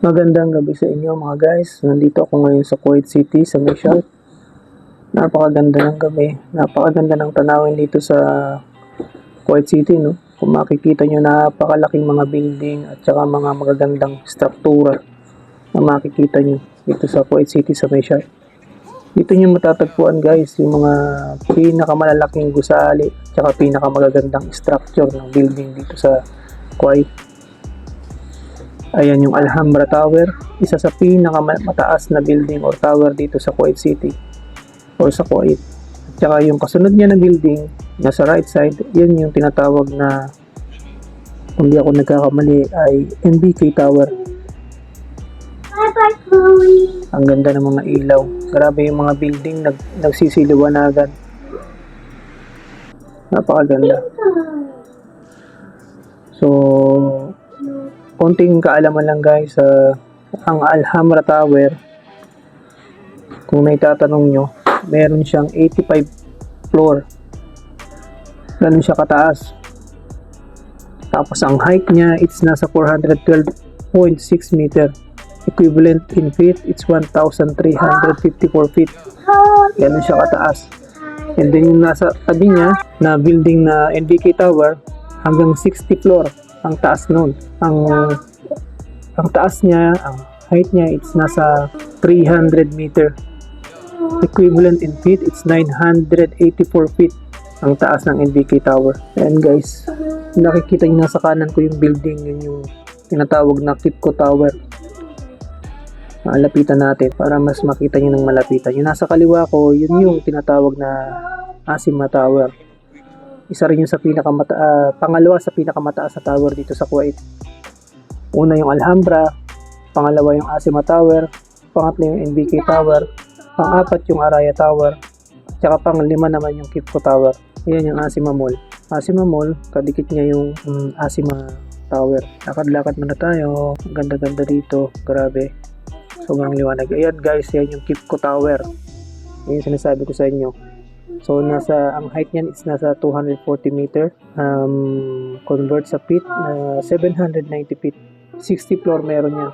Magandang gabi sa inyo mga guys. Nandito ako ngayon sa Kuwait City sa Mishal. Napakaganda ng gabi. Napakaganda ng tanawin dito sa Kuwait City, no? Kung makikita nyo, napakalaking mga building at saka mga magagandang struktura na makikita nyo dito sa Kuwait City sa Mishal. Dito nyo matatagpuan guys yung mga pinakamalalaking gusali at saka pinakamagagandang structure ng building dito sa Kuwait. Ayan yung Alhambra Tower, isa sa pinakamataas na building or tower dito sa Kuwait City or sa Kuwait. At saka yung kasunod niya na building, nasa right side, yun yung tinatawag na, kung di ako nagkakamali, ay NBK Tower. Bye-bye, Chloe. Ang ganda ng mga ilaw. Grabe yung mga building, nagsisiliwanagan. Napakaganda. So, konting kaalaman lang guys, ang Alhambra Tower, kung naitatanong nyo, meron siyang 85 floor. Ganun siya kataas. Tapos ang height niya, it's nasa 412.6 meter. Equivalent in feet, it's 1,354 feet. Ganun siya kataas. And then yung nasa tabi niya, na building na NBK Tower, hanggang 60 floor ang taas nun. Ang taas niya, ang height niya, it's nasa 300 meter. Equivalent in feet, it's 984 feet ang taas ng NBK Tower. Ayan guys, nakikita niyo nasa kanan ko yung building, yun yung tinatawag na Kipco Tower. Lapitan natin para mas makita niyo ng malapitan. Yung nasa kaliwa ko, yun yung tinatawag na Asima Tower. Isa rin yung sa pangalawa sa pinakamataas na tower dito sa Kuwait. Una yung Alhambra, pangalawa yung Asima Tower, pangatlo yung NBK Tower, pang-apat yung Araya Tower, at saka pang-lima naman yung Kipco Tower. Ayan yung Asima Mall. Asima Mall, kadikit niya yung Asima Tower. Lakad-lakad muna tayo. Ang ganda-ganda dito. Grabe. Sobrang liwanag. Ayan guys, yan yung Kipco Tower. Yan yung sinasabi ko sa inyo. So, ang height niyan is nasa 240 meter. Convert sa feet, 790 feet. 60 floor meron yan.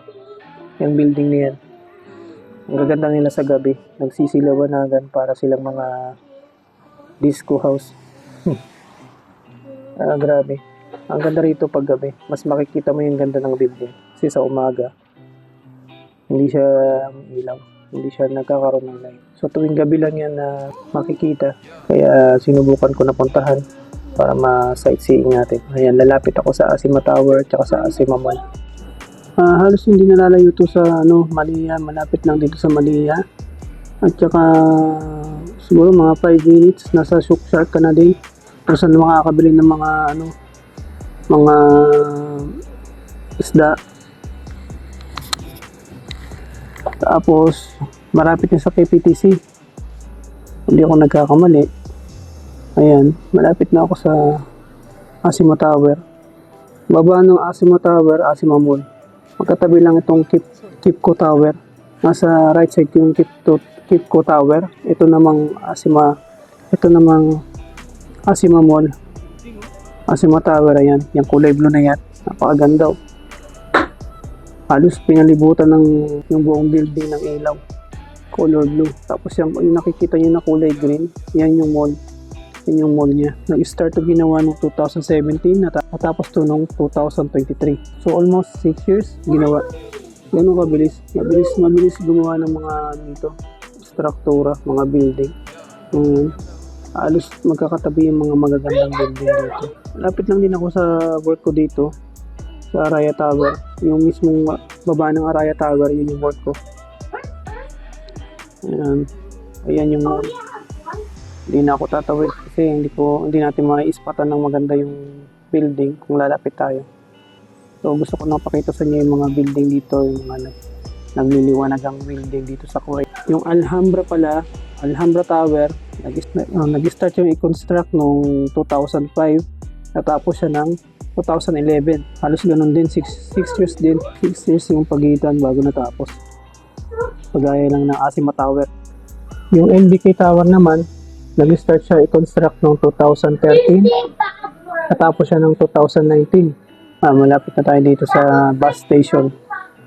Yung building na yan. Ang gaganda nila sa gabi. Nagsisilawanan para silang mga disco house. Grabe. Ang ganda rito pag gabi. Mas makikita mo yung ganda ng building. Kasi sa umaga, hindi siya ilaw. Hindi siya nagkakaroon ng light. So tuwing gabi lang yan na makikita. Kaya sinubukan ko na puntahan para ma-sightseeing natin. Ayan, lalapit ako sa Asima Tower at sa Asima Mall. Halos hindi nalalayo to sa Malia. Malapit lang dito sa Malia. At saka siguro mga 5 minutes nasa Shark ka na din. Kung saan makakabili ng mga isda. Tapos, marapit na sa KPTC. Hindi ako nagkakamali. Ayan, malapit na ako sa Asima Tower. Baba ng Asima Tower, Asima Mall. Magkatabi lang itong Kipco Tower. Nasa right side yung Kipco Tower. Ito namang Asima Mall. Asima Tower, ayan. Yung kulay blue na yan. Napakaganda. Halos pinalibutan ng yung buong building ng ilaw. Color blue. Tapos yung nakikita nyo na kulay green, yan yung mall. Yan yung mall niya. Nag-start to ginawa noong 2017, natapos to noong 2023. So almost 6 years ginawa. Ganun kabilis. Mabilis gumawa ng mga struktura, mga building. Halos magkakatabi yung mga magagandang building dito. Lapit lang din ako sa work ko dito. Sa Araya Tower, yung mismong baba ng Araya Tower, yun yung work ko. Ayan yung mall. Hindi na ako tatawid kasi hindi natin maispatan ng maganda yung building kung lalapit tayo. So gusto ko nang pakita sa inyo yung mga building dito, yung mga nagliliwanag ang building dito sa Kuwait. Yung Alhambra pala, Alhambra Tower, nag-start yung i-construct noong 2005, natapos siya ng 2011. Halos ganun din, 6 years din. 6 years yung pagitan bago natapos. Pagaya lang ng Asima Tower. Yung NBK Tower naman, nag-start siya i-construct noong 2013. Natapos siya ng 2019. Malapit na tayo dito sa bus station.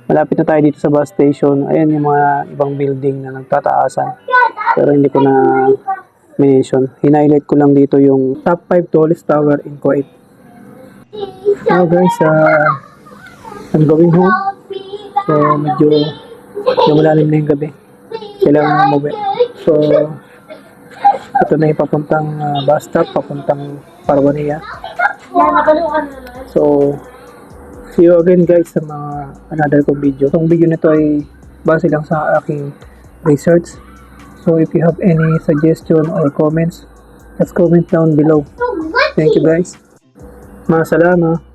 Malapit na tayo dito sa bus station. Ayan yung mga ibang building na nagtataasan. Pero hindi ko na mention. Hinighlight ko lang dito yung top 5 tallest tower in Kuwait. Now guys, I'm going home. So medyo malalim na yung gabi. Kailangan umuwi. So ito na yung papuntang bus stop, papuntang Parwania. So see you again guys sa mga another kong video. Itong video nito ay base lang sa aking research. So if you have any suggestion or comments, just comment down below. Thank you guys. Masalama.